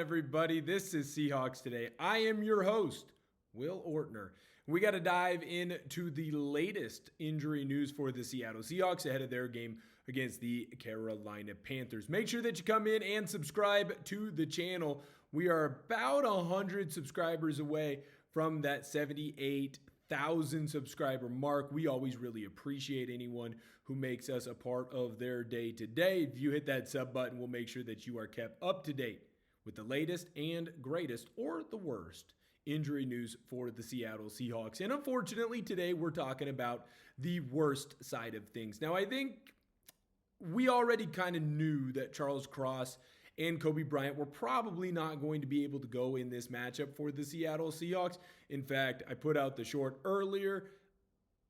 everybody? This is Seahawks Today. I am your host, Will Ortner. We got to dive into the latest injury news for the Seattle Seahawks ahead of their game against the Carolina Panthers. Make sure that you come in and subscribe to the channel. We are about 100 subscribers away from that 78,000 subscriber mark. We always really appreciate anyone who makes us a part of their day to day. If you hit that sub button, we'll make sure that you are kept up to date with the latest and greatest, or the worst, injury news for the Seattle Seahawks. And unfortunately, today we're talking about the worst side of things. Now, I think we already kind of knew that Charles Cross and Coby Bryant were probably not going to be able to go in this matchup for the Seattle Seahawks. In fact, I put out the short earlier.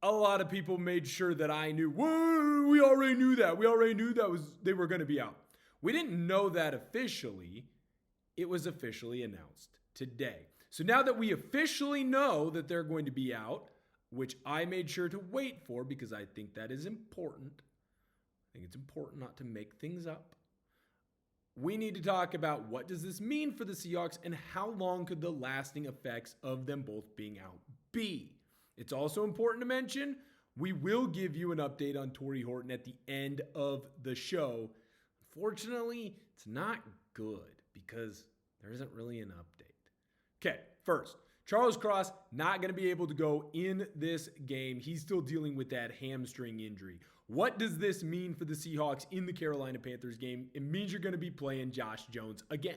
A lot of people made sure that I knew. Whoa, we already knew that. We already knew that they were going to be out. We didn't know that officially. It was officially announced today. So now that we officially know that they're going to be out, which I made sure to wait for because I think that is important. I think it's important not to make things up. We need to talk about what does this mean for the Seahawks and how long could the lasting effects of them both being out be. It's also important to mention we will give you an update on Tory Horton at the end of the show. Unfortunately, it's not good because there isn't really an update. Okay, first, Charles Cross not going to be able to go in this game. He's still dealing with that hamstring injury. What does this mean for the Seahawks in the Carolina Panthers game? It means you're going to be playing Josh Jones again.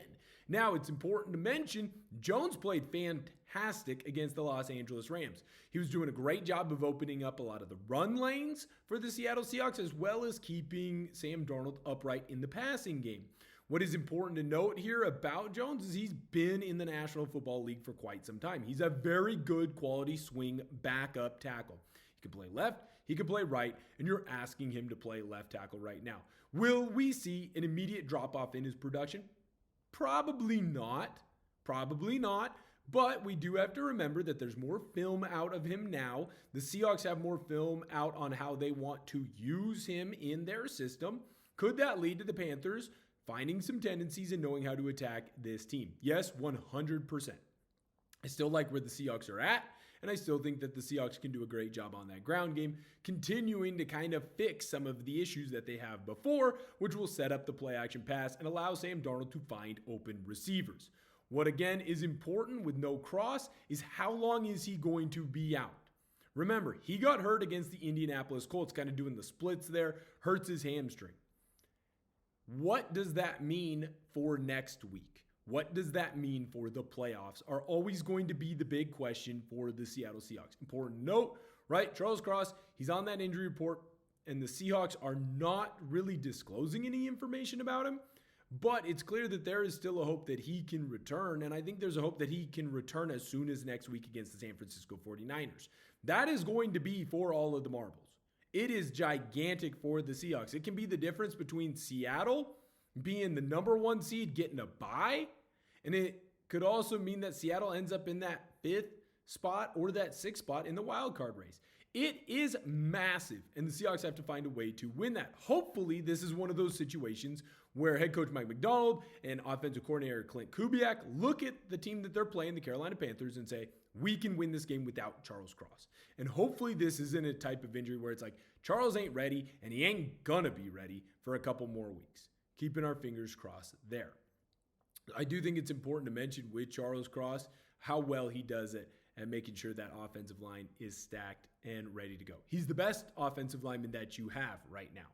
Now, it's important to mention Jones played fantastic against the Los Angeles Rams. He was doing a great job of opening up a lot of the run lanes for the Seattle Seahawks, as well as keeping Sam Darnold upright in the passing game. What is important to note here about Jones is he's been in the National Football League for quite some time. He's a very good quality swing backup tackle. He can play left, he can play right, and you're asking him to play left tackle right now. Will we see an immediate drop-off in his production? Probably not. Probably not. But we do have to remember that there's more film out of him now. The Seahawks have more film out on how they want to use him in their system. Could that lead to the Panthers finding some tendencies and knowing how to attack this team? Yes, 100%. I still like where the Seahawks are at, and I still think that the Seahawks can do a great job on that ground game, continuing to kind of fix some of the issues that they have before, which will set up the play action pass and allow Sam Darnold to find open receivers. What again is important with no Cross is how long is he going to be out? Remember, he got hurt against the Indianapolis Colts, kind of doing the splits there, hurts his hamstring. What does that mean for next week? What does that mean for the playoffs are always going to be the big question for the Seattle Seahawks. Important note, right? Charles Cross, he's on that injury report, and the Seahawks are not really disclosing any information about him, but it's clear that there is still a hope that he can return, and I think there's a hope that he can return as soon as next week against the San Francisco 49ers. That is going to be for all of the marbles. It is gigantic for the Seahawks. It can be the difference between Seattle being the number one seed, getting a bye, and it could also mean that Seattle ends up in that 5th spot or that 6th spot in the wild card race. It is massive, and the Seahawks have to find a way to win that. Hopefully, this is one of those situations where head coach Mike Macdonald and offensive coordinator Clint Kubiak look at the team that they're playing, the Carolina Panthers, and say, we can win this game without Charles Cross. And hopefully this isn't a type of injury where it's like, Charles ain't ready, and he ain't gonna be ready for a couple more weeks. Keeping our fingers crossed there. I do think it's important to mention with Charles Cross how well he does it and making sure that offensive line is stacked and ready to go. He's the best offensive lineman that you have right now.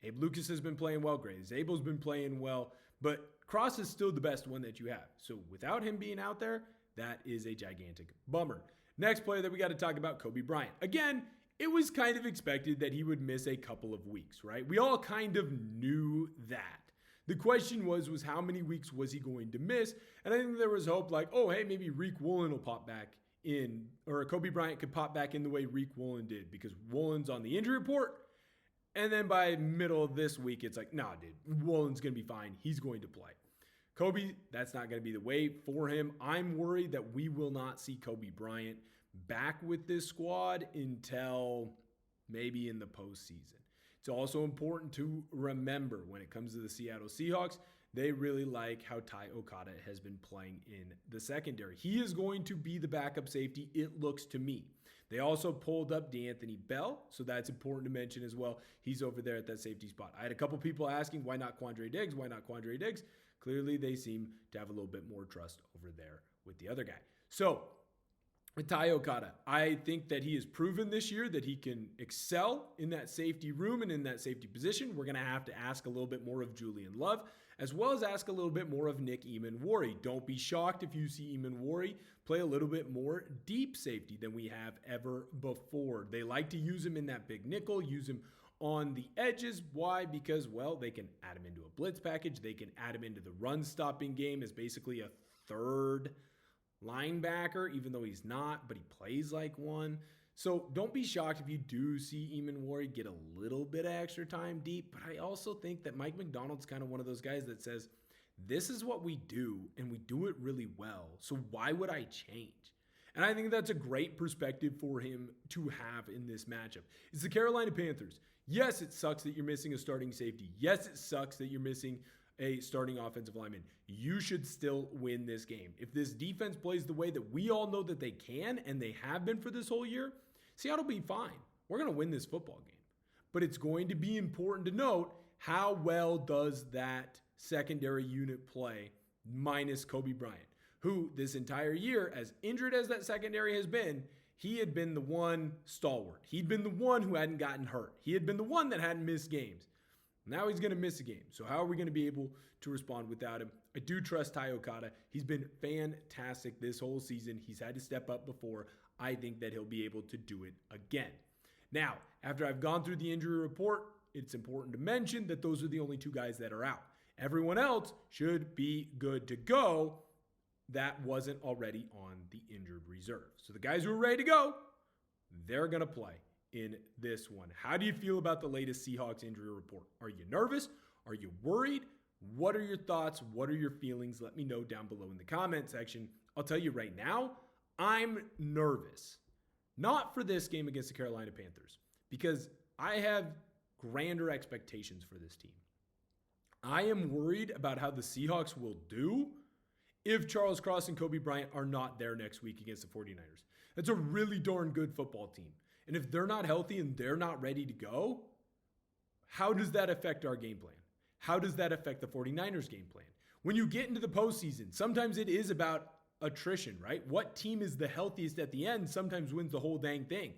Abe Lucas has been playing well. Gray Zabel's been playing well. But Cross is still the best one that you have. So without him being out there, that is a gigantic bummer. Next player that we got to talk about, Coby Bryant. Again, it was kind of expected that he would miss a couple of weeks, right? We all kind of knew that. The question was how many weeks was he going to miss? And I think there was hope like, oh, hey, maybe Reek Woolen will pop back in, or Coby Bryant could pop back in the way Reek Woolen did, because Woolen's on the injury report. And then by middle of this week, it's like, nah, dude, Woolen's going to be fine. He's going to play. Coby, that's not going to be the way for him. I'm worried that we will not see Coby Bryant back with this squad until maybe in the postseason. It's also important to remember when it comes to the Seattle Seahawks, they really like how Ty Okada has been playing in the secondary. He is going to be the backup safety, it looks to me. They also pulled up DeAnthony Bell, so that's important to mention as well. He's over there at that safety spot. I had a couple people asking, why not Quandre Diggs? Why not Quandre Diggs? Clearly, they seem to have a little bit more trust over there with the other guy. So, with Ty Okada, I think that he has proven this year that he can excel in that safety room and in that safety position. We're going to have to ask a little bit more of Julian Love, as well as ask a little bit more of Nick Eamon-Warry. Don't be shocked if you see Eamon-Warry play a little bit more deep safety than we have ever before. They like to use him in that big nickel, use him on the edges. Why? Because, well, they can add him into a blitz package. They can add him into the run-stopping game as basically a third linebacker, even though he's not, but he plays like one. So don't be shocked if you do see Eamon-Warry get a little bit of extra time deep, but I also think that Mike Macdonald's kind of one of those guys that says, this is what we do, and we do it really well, so why would I change? And I think that's a great perspective for him to have in this matchup. It's the Carolina Panthers. Yes, it sucks that you're missing a starting safety. Yes, it sucks that you're missing a starting offensive lineman. You should still win this game. If this defense plays the way that we all know that they can, and they have been for this whole year, Seattle will be fine. We're going to win this football game. But it's going to be important to note, how well does that secondary unit play minus Coby Bryant, who this entire year, as injured as that secondary has been, he had been the one stalwart. He'd been the one who hadn't gotten hurt. He had been the one that hadn't missed games. Now he's going to miss a game. So how are we going to be able to respond without him? I do trust Ty Okada. He's been fantastic this whole season. He's had to step up before. I think that he'll be able to do it again. Now, after I've gone through the injury report, it's important to mention that those are the only two guys that are out. Everyone else should be good to go. That wasn't already on the injured reserve. So the guys who are ready to go, they're going to play in this one. How do you feel about the latest Seahawks injury report? Are you nervous? Are you worried? What are your thoughts? What are your feelings? Let me know down below in the comment section. I'll tell you right now, I'm nervous. Not for this game against the Carolina Panthers, because I have grander expectations for this team. I am worried about how the Seahawks will do if Charles Cross and Coby Bryant are not there next week against the 49ers. That's a really darn good football team. And if they're not healthy and they're not ready to go, how does that affect our game plan? How does that affect the 49ers game plan? When you get into the postseason, sometimes it is about attrition, right? What team is the healthiest at the end sometimes wins the whole dang thing.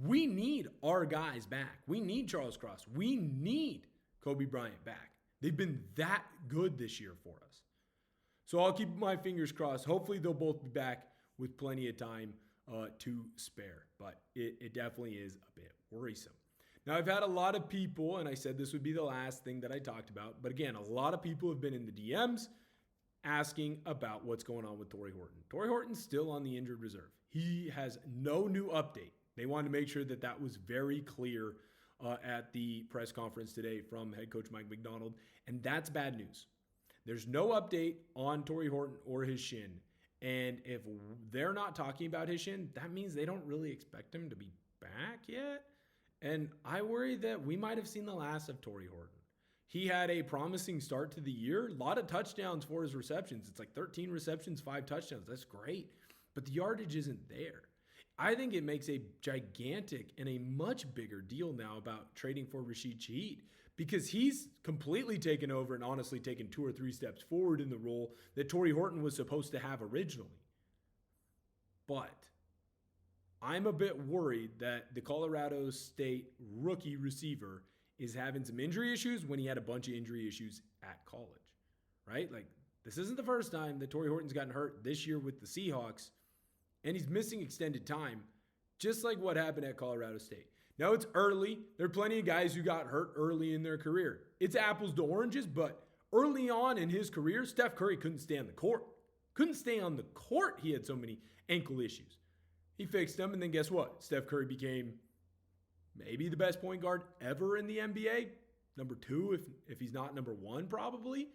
We need our guys back. We need Charles Cross. We need Coby Bryant back. They've been that good this year for us. So I'll keep my fingers crossed. Hopefully they'll both be back with plenty of time to spare. But it definitely is a bit worrisome. Now, I've had a lot of people, and I said this would be the last thing that I talked about, but again, a lot of people have been in the DMs asking about what's going on with Tory Horton. Tory Horton's still on the injured reserve. He has no new update. They wanted to make sure that that was very clear at the press conference today from head coach Mike Macdonald, and that's bad news. There's no update on Tory Horton or his shin, and if they're not talking about his shin, that means they don't really expect him to be back yet, and I worry that we might have seen the last of Tory Horton. He had a promising start to the year, a lot of touchdowns for his receptions. It's like 13 receptions, 5 touchdowns. That's great, but the yardage isn't there. I think it makes a gigantic and a much bigger deal now about trading for Rashid Shaheed, because he's completely taken over and honestly taken 2 or 3 steps forward in the role that Tory Horton was supposed to have originally. But I'm a bit worried that the Colorado State rookie receiver is having some injury issues when he had a bunch of injury issues at college, right? Like, this isn't the first time that Tory Horton's gotten hurt this year with the Seahawks, and he's missing extended time, just like what happened at Colorado State. Now, it's early. There are plenty of guys who got hurt early in their career. It's apples to oranges, but early on in his career, Steph Curry couldn't stay on the court. Couldn't stay on the court. He had so many ankle issues. He fixed them, and then guess what? Steph Curry became maybe the best point guard ever in the NBA. Number 2, if he's not number 1, probably.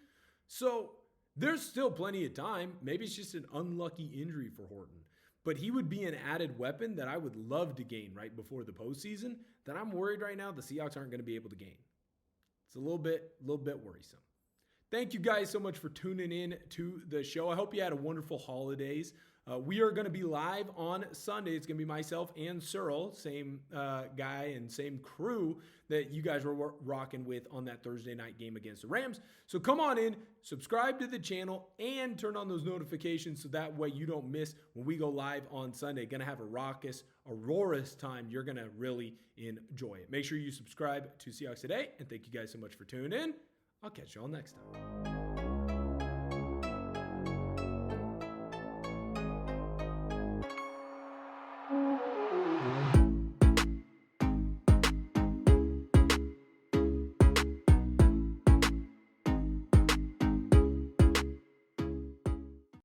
So there's still plenty of time. Maybe it's just an unlucky injury for Horton. But he would be an added weapon that I would love to gain right before the postseason that I'm worried right now the Seahawks aren't going to be able to gain. It's a little bit worrisome. Thank you guys so much for tuning in to the show. I hope you had a wonderful holidays. We are going to be live on Sunday. It's going to be myself and Searle, same guy and same crew that you guys were rocking with on that Thursday night game against the Rams. So come on in, subscribe to the channel, and turn on those notifications so that way you don't miss when we go live on Sunday. Going to have a raucous, Aurora's time. You're going to really enjoy it. Make sure you subscribe to Seahawks Today, and thank you guys so much for tuning in. I'll catch you all next time.